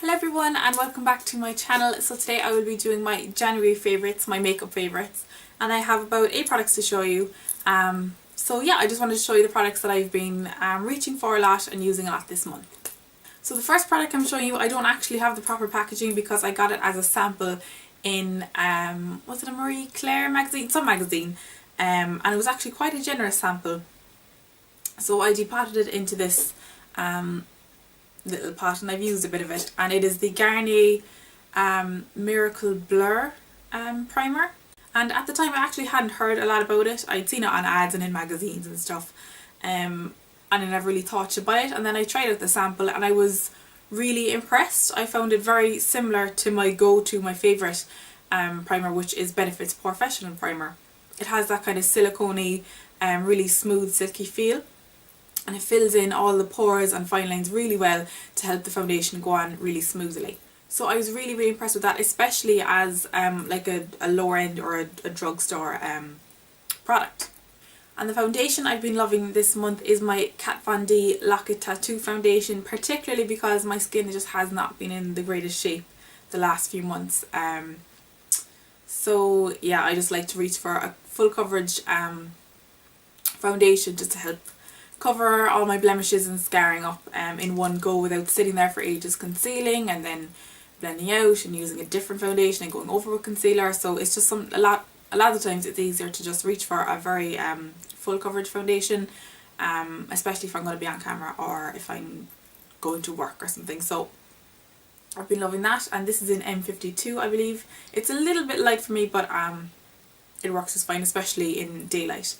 Hello everyone and welcome back to my channel. So today I will be doing my January favourites, my makeup favourites, and I have about 8 products to show you. So yeah, I just wanted to show you the products that I've been reaching for a lot and using a lot this month. So the first product I'm showing you, I don't actually have the proper packaging because I got it as a sample in, was it a Marie Claire magazine? Some magazine. And it was actually quite a generous sample. So I depotted it into this little pot and I've used a bit of it, and it is the Garnier Miracle Blur primer. And at the time I actually hadn't heard a lot about it. I'd seen it on ads and in magazines and stuff, and I never really thought to buy it. And then I tried out the sample and I was really impressed. I found it very similar to my go-to, my favourite primer, which is Benefit's Professional Primer. It has that kind of silicone-y, really smooth silky feel, and it fills in all the pores and fine lines really well to help the foundation go on really smoothly. So I was really impressed with that, especially as like a lower end or a drugstore product. And the foundation I've been loving this month is my Kat Von D Lock It Tattoo foundation, particularly because my skin just has not been in the greatest shape the last few months. So yeah, I just like to reach for a full coverage foundation just to help cover all my blemishes and scarring up in one go without sitting there for ages concealing and then blending out and using a different foundation and going over with concealer. So it's just a lot of times it's easier to just reach for a very full coverage foundation, especially if I'm going to be on camera or if I'm going to work or something. So I've been loving that, and this is in M52 I believe. It's a little bit light for me, but it works just fine, especially in daylight.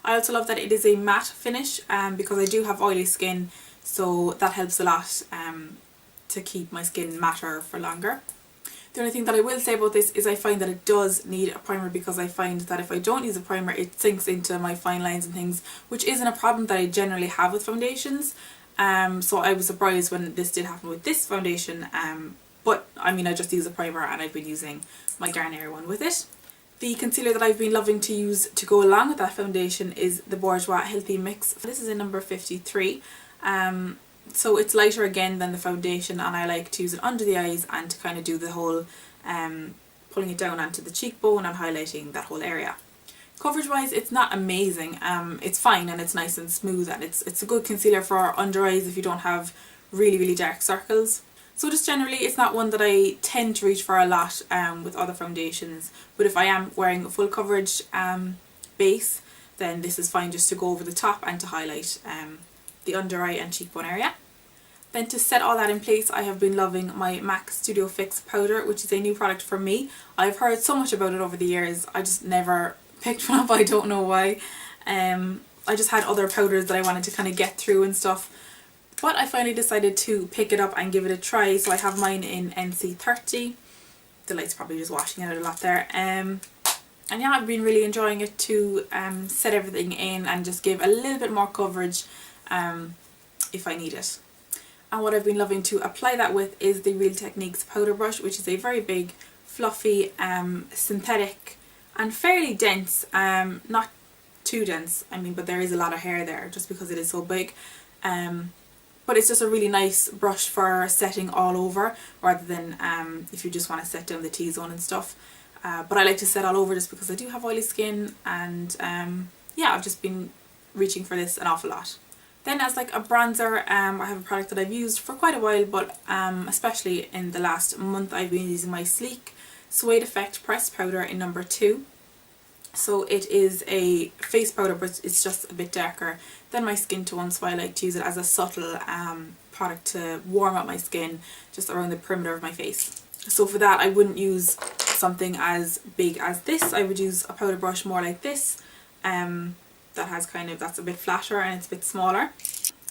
I also love that it is a matte finish because I do have oily skin, so that helps a lot to keep my skin matter for longer. The only thing that I will say about this is I find that it does need a primer, because I find that if I don't use a primer it sinks into my fine lines and things, which isn't a problem that I generally have with foundations. So I was surprised when this did happen with this foundation, but I mean I just use a primer and I've been using my Garnier one with it. The concealer that I've been loving to use to go along with that foundation is the Bourjois Healthy Mix. This is in number 53. So it's lighter again than the foundation, and I like to use it under the eyes and to kind of do the whole pulling it down onto the cheekbone and highlighting that whole area. Coverage wise it's not amazing, it's fine and it's nice and smooth, and it's a good concealer for under eyes if you don't have really dark circles. So just generally it's not one that I tend to reach for a lot with other foundations, but if I am wearing a full coverage base, then this is fine just to go over the top and to highlight the under eye and cheekbone area. Then to set all that in place, I have been loving my MAC Studio Fix powder, which is a new product for me. I've heard so much about it over the years, I just never picked one up, I don't know why. I just had other powders that I wanted to kind of get through and stuff. But I finally decided to pick it up and give it a try, so I have mine in NC30. The light's probably just washing it out a lot there. And yeah, I've been really enjoying it to set everything in and just give a little bit more coverage if I need it. And what I've been loving to apply that with is the Real Techniques powder brush, which is a very big, fluffy, synthetic and fairly dense, not too dense, I mean, but there is a lot of hair there just because it is so big. But it's just a really nice brush for setting all over, rather than if you just want to set down the T-zone and stuff. But I like to set all over just because I do have oily skin, and yeah, I've just been reaching for this an awful lot. Then as like a bronzer, I have a product that I've used for quite a while, but especially in the last month I've been using my Sleek Suede Effect Pressed Powder in number 2. So it is a face powder, but it's just a bit darker than my skin tone, so I like to use it as a subtle product to warm up my skin just around the perimeter of my face. So for that I wouldn't use something as big as this. I would use a powder brush more like this, that's a bit flatter and it's a bit smaller.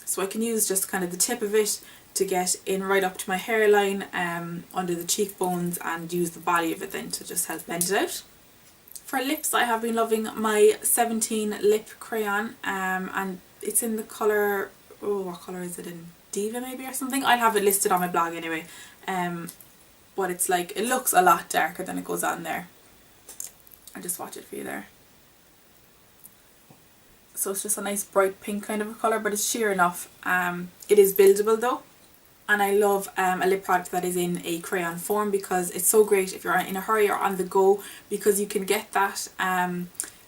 So I can use just kind of the tip of it to get in right up to my hairline, under the cheekbones, and use the body of it then to just help blend it out. For lips, I have been loving my 17 lip crayon, and it's in the colour, oh what colour is it in? Diva maybe or something? I'll have it listed on my blog anyway. But it's like, it looks a lot darker than it goes on there. I'll just swatch it for you there. So it's just a nice bright pink kind of a colour, but it's sheer enough. It is buildable though. And I love a lip product that is in a crayon form, because it's so great if you're in a hurry or on the go, because you can get that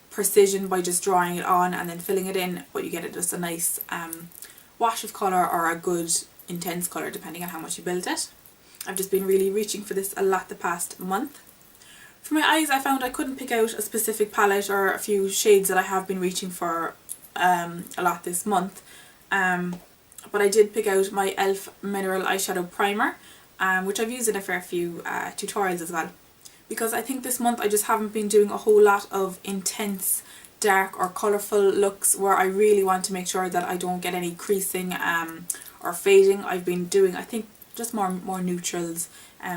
precision by just drawing it on and then filling it in, but you get it just a nice wash of colour, or a good intense colour depending on how much you build it. I've just been really reaching for this a lot the past month. For my eyes, I found I couldn't pick out a specific palette or a few shades that I have been reaching for a lot this month. But I did pick out my e.l.f. Mineral Eyeshadow Primer, which I've used in a fair few tutorials as well. Because I think this month I just haven't been doing a whole lot of intense, dark or colourful looks where I really want to make sure that I don't get any creasing or fading. I've been doing, I think, just more neutrals,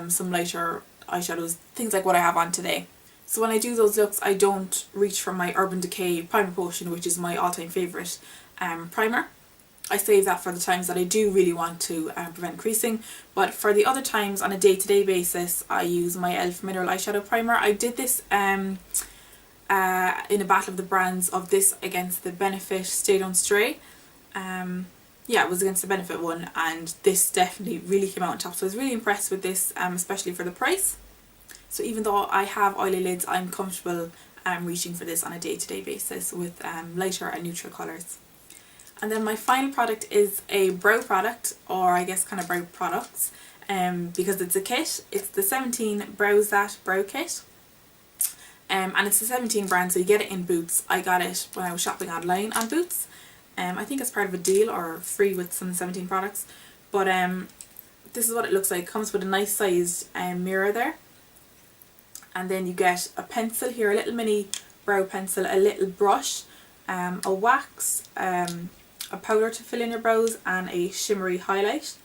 some lighter eyeshadows, things like what I have on today. So when I do those looks, I don't reach for my Urban Decay Primer Potion, which is my all-time favourite primer. I save that for the times that I do really want to prevent creasing, but for the other times on a day-to-day basis I use my e.l.f. Mineral Eyeshadow Primer. I did this in a battle of the brands of this against the Benefit Stay Don't Stray. Yeah, it was against the Benefit one, and this definitely really came out on top, so I was really impressed with this, especially for the price. So even though I have oily lids, I'm comfortable reaching for this on a day-to-day basis with lighter and neutral colours. And then my final product is a brow product, or I guess kind of brow products, because it's a kit. It's the 17 Brows That Brow Kit, and it's the 17 brand, so you get it in Boots. I got it when I was shopping online on Boots. I think it's part of a deal or free with some 17 products, but this is what it looks like. It comes with a nice sized mirror there, and then you get a pencil here, a little mini brow pencil, a little brush, a wax, a powder to fill in your brows, and a shimmery highlight.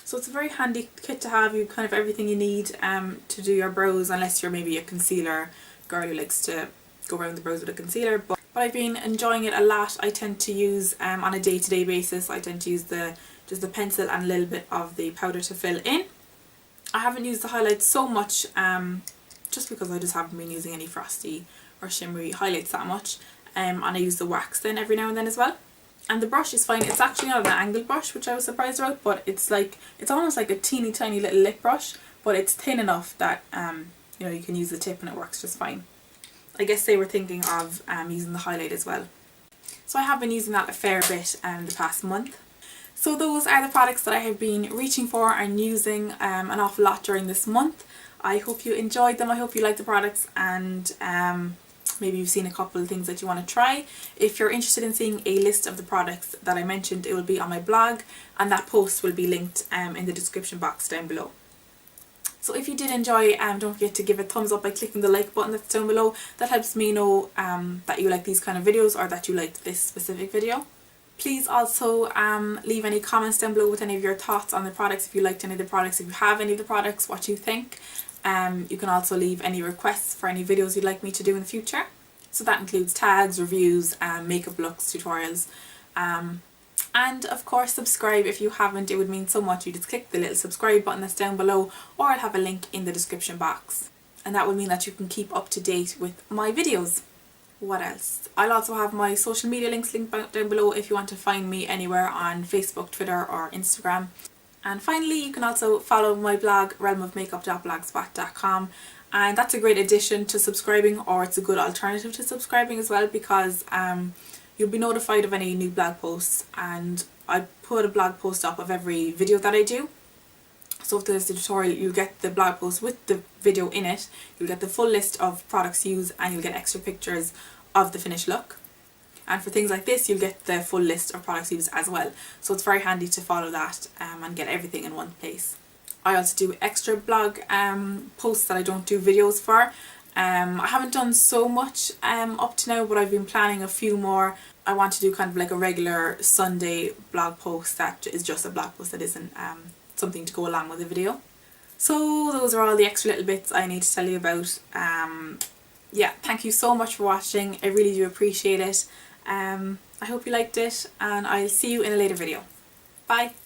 So it's a very handy kit to have. You kind of everything you need to do your brows, unless you're maybe a concealer girl who likes to go around the brows with a concealer. But I've been enjoying it a lot. I tend to use on a day-to-day basis, I tend to use just the pencil and a little bit of the powder to fill in. I haven't used the highlights so much just because I just haven't been using any frosty or shimmery highlights that much, and I use the wax then every now and then as well. And the brush is fine. It's actually not an angled brush, which I was surprised about, but it's almost like a teeny tiny little lip brush, but it's thin enough that you know, you can use the tip and it works just fine. I guess they were thinking of using the highlight as well. So I have been using that a fair bit the past month. So those are the products that I have been reaching for and using an awful lot during this month. I hope you enjoyed them. I hope you liked the products, and maybe you've seen a couple of things that you want to try. If you're interested in seeing a list of the products that I mentioned, it will be on my blog, and that post will be linked in the description box down below. So if you did enjoy, don't forget to give a thumbs up by clicking the like button that's down below. That helps me know that you like these kind of videos, or that you liked this specific video. Please also leave any comments down below with any of your thoughts on the products, if you liked any of the products, if you have any of the products, what you think. You can also leave any requests for any videos you'd like me to do in the future. So that includes tags, reviews, makeup looks, tutorials. And of course subscribe if you haven't. It would mean so much. You just click the little subscribe button that's down below, or I'll have a link in the description box. And that will mean that you can keep up to date with my videos. What else? I'll also have my social media links linked down below if you want to find me anywhere on Facebook, Twitter or Instagram. And finally, you can also follow my blog, realmofmakeup.blogspot.com, and that's a great addition to subscribing, or it's a good alternative to subscribing as well, because you'll be notified of any new blog posts, and I put a blog post up of every video that I do. So if there's a tutorial, you'll get the blog post with the video in it, you'll get the full list of products used, and you'll get extra pictures of the finished look. And for things like this, you'll get the full list of products used as well. So it's very handy to follow that and get everything in one place. I also do extra blog posts that I don't do videos for. I haven't done so much up to now, but I've been planning a few more. I want to do kind of like a regular Sunday blog post that is just a blog post, that isn't something to go along with the video. So those are all the extra little bits I need to tell you about. Yeah, thank you so much for watching. I really do appreciate it. I hope you liked it, and I'll see you in a later video. Bye!